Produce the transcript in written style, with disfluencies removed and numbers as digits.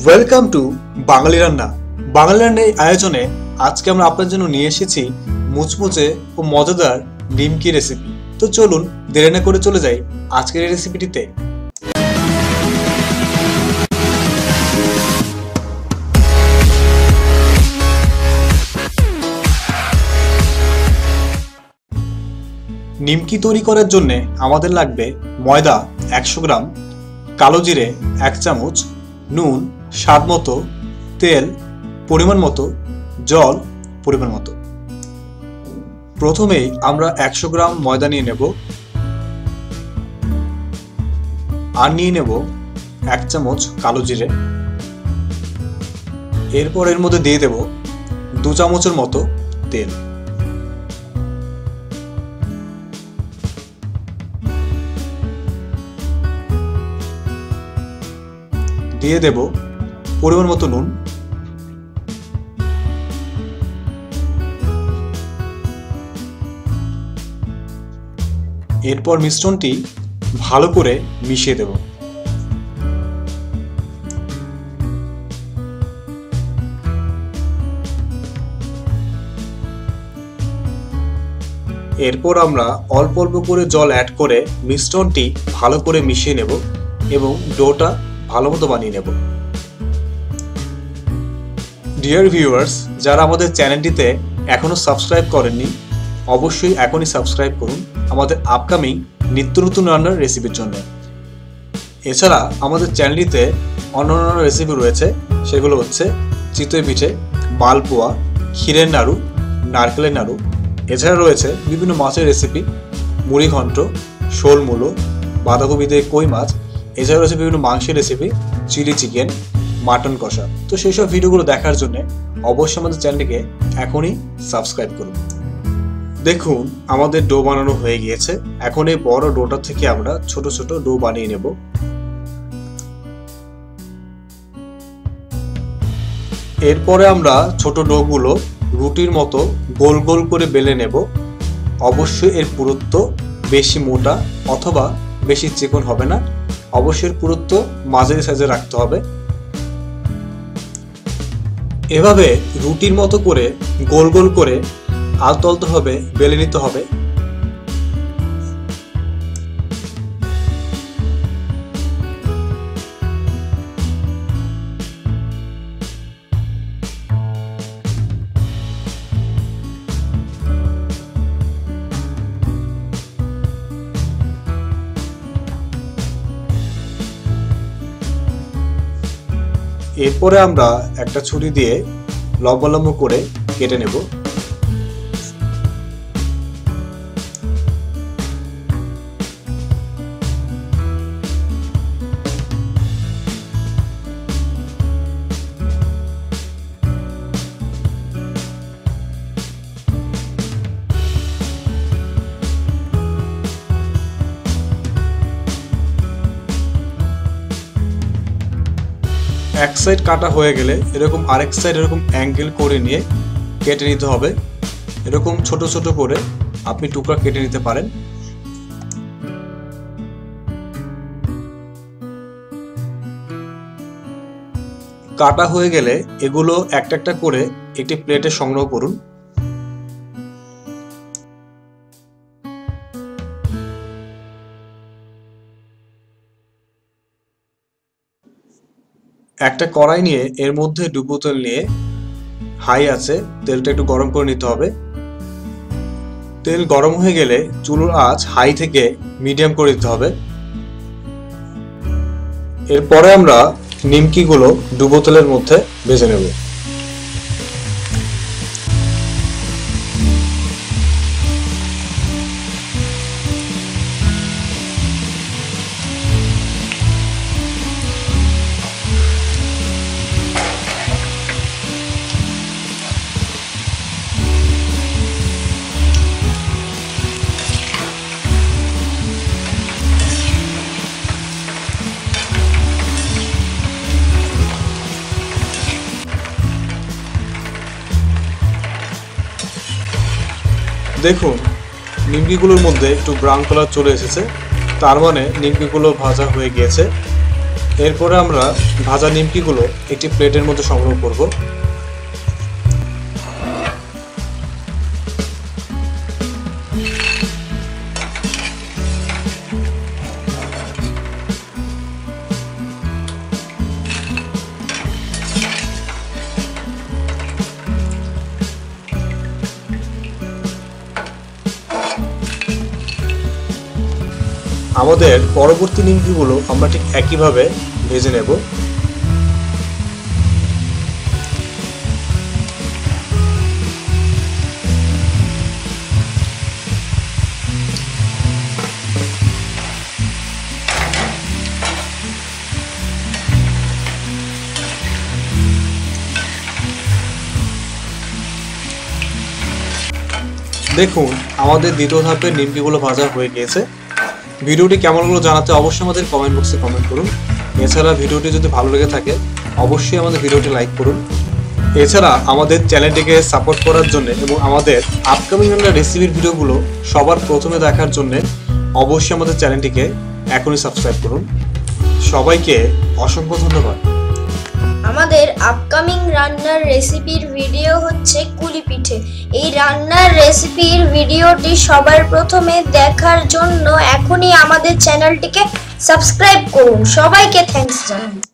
Welcome to বাঙালি রান্না। বাঙালি রান্নার এই আয়োজনে আজকে আমরা আপনাদের জন্য নিয়ে এসেছি মুচমুচে ও মজাদার নিমকি রেসিপি। তো চলুন দেরি না করে চলে যাই আজকের এই রেসিপিটিতে। নিমকি তৈরি করার জন্য আমাদের লাগবে ময়দা 100 গ্রাম, কালো জিরে 1 চামচ, নুন স্বাদ মতো, তেল পরিমাণ মতো, জল পরিমাণ মতো। প্রথমেই আমরা 100 গ্রাম ময়দা নিয়ে নেব আর নিয়ে নেব 1 চামচ কালো জিরে। এরপর এর মধ্যে দিয়ে দেব 2 চামচের মতো তেল। দিয়ে দেব পরিমাণ মতো নুন। এরপর মিশ্রণটি ভালো করে মিশিয়ে দেব। এরপর আমরা অল্প অল্প করে জল অ্যাড করে মিশ্রণটি ভালো করে মিশিয়ে নেব এবং ডোটা ভালো মতো বানিয়ে নেব। ডিয়ার ভিউয়ার্স, যারা আমাদের চ্যানেলটিতে এখনো সাবস্ক্রাইব করেননি অবশ্যই এখনই সাবস্ক্রাইব করুন আমাদের আপকামিং নিত্য নতুন রান্নার রেসিপির জন্য। এছাড়া আমাদের চ্যানেলটিতে অন্যান্য রেসিপি রয়েছে, সেগুলো হচ্ছে চিতই পিঠে, মালপোয়া, ক্ষীরের নাড়ু, নারকেলের নাড়ু। এছাড়া রয়েছে বিভিন্ন মাছের রেসিপি, মুড়ি ঘন্ট, শোল মূলো, বাঁধাকপি দিয়ে কই মাছ। এছাড়া রয়েছে বিভিন্ন মাংসের রেসিপি, চিলি চিকেন, মাটন কষা। তো সেই সব ভিডিওগুলো দেখার জন্য অবশ্যই আমাদের চ্যানেলটিকে এখনই সাবস্ক্রাইব করুন। দেখুন আমাদের ডো বানানো হয়ে গিয়েছে। এখন এই বড় ডোটা থেকে আমরা ছোট ছোট ডো বানিয়ে নেব। এরপরে আমরা ছোট ডোগুলো রুটির মতো গোল গোল করে বেলে নেব। অবশ্যই এর পুরুত্ব বেশি মোটা অথবা বেশি চিকন হবে না, অবশ্যই পুরুত্ব মাঝারি সাইজে রাখতে হবে। এভাবে রুটির মতো করে গোল গোল করে আলতো আলতো হবে বেলে নিতে হবে। এরপরে আমরা একটা ছুরি দিয়ে লম্বা লম্বা করে কেটে নেব। এক সাইড কাটা হয়ে গেলে এরকম আরেক সাইড এরকম অ্যাঙ্গেল করে নিয়ে কেটে নিতে হবে। এরকম ছোট ছোট করে আপনি টুকরা কেটে নিতে পারেন। কাটা হয়ে গেলে এগুলো একটা একটা করে একটি প্লেটে সংগ্রহ করুন। একটা কড়াই নিয়ে এর মধ্যে ডুবো তেল নিয়ে হাই আছে তেলটা একটু গরম করে নিতে হবে। তেল গরম হয়ে গেলে চুলোর আঁচ হাই থেকে মিডিয়াম করে দিতে হবে। এরপরে আমরা নিমকিগুলো ডুবো তেলের মধ্যে ভেজে নেব। দেখুন নিমকিগুলোর মধ্যে একটু ব্রাউন কালার চলে এসেছে, তার মানে নিমকিগুলো ভাজা হয়ে গিয়েছে। এরপরে আমরা ভাজা নিমকিগুলো একটি প্লেটের মধ্যে সংগ্রহ করব। আমাদের পরবর্তী নিমকিগুলো আমরা ঠিক একইভাবে ভেজে নেব। দেখুন আমাদের দ্বিতীয় ধাপের নিমকিগুলো ভাজা হয়ে গিয়েছে। ভিডিওটি কেমন হলো জানাতে অবশ্যই আমাদের কমেন্ট বক্সে কমেন্ট করুন। এছাড়া ভিডিওটি যদি ভালো লেগে থাকে অবশ্যই আমাদের ভিডিওটি লাইক করুন। এছাড়া আমাদের চ্যানেলটিকে সাপোর্ট করার জন্য এবং আমাদের আপকামিং রেসিপির ভিডিওগুলো সবার প্রথমে দেখার জন্য অবশ্যই আমাদের চ্যানেলটিকে এখনই সাবস্ক্রাইব করুন। সবাইকে অসংখ্য ধন্যবাদ। আমাদের আপকামিং রান্নার রেসিপির ভিডিও হচ্ছে কুলি পিঠে। এই রান্নার রেসিপির ভিডিওটি সবার প্রথমে দেখার জন্য এখনই আমাদের চ্যানেলটিকে সাবস্ক্রাইব করুন। সবাইকে থ্যাঙ্কস জানাই।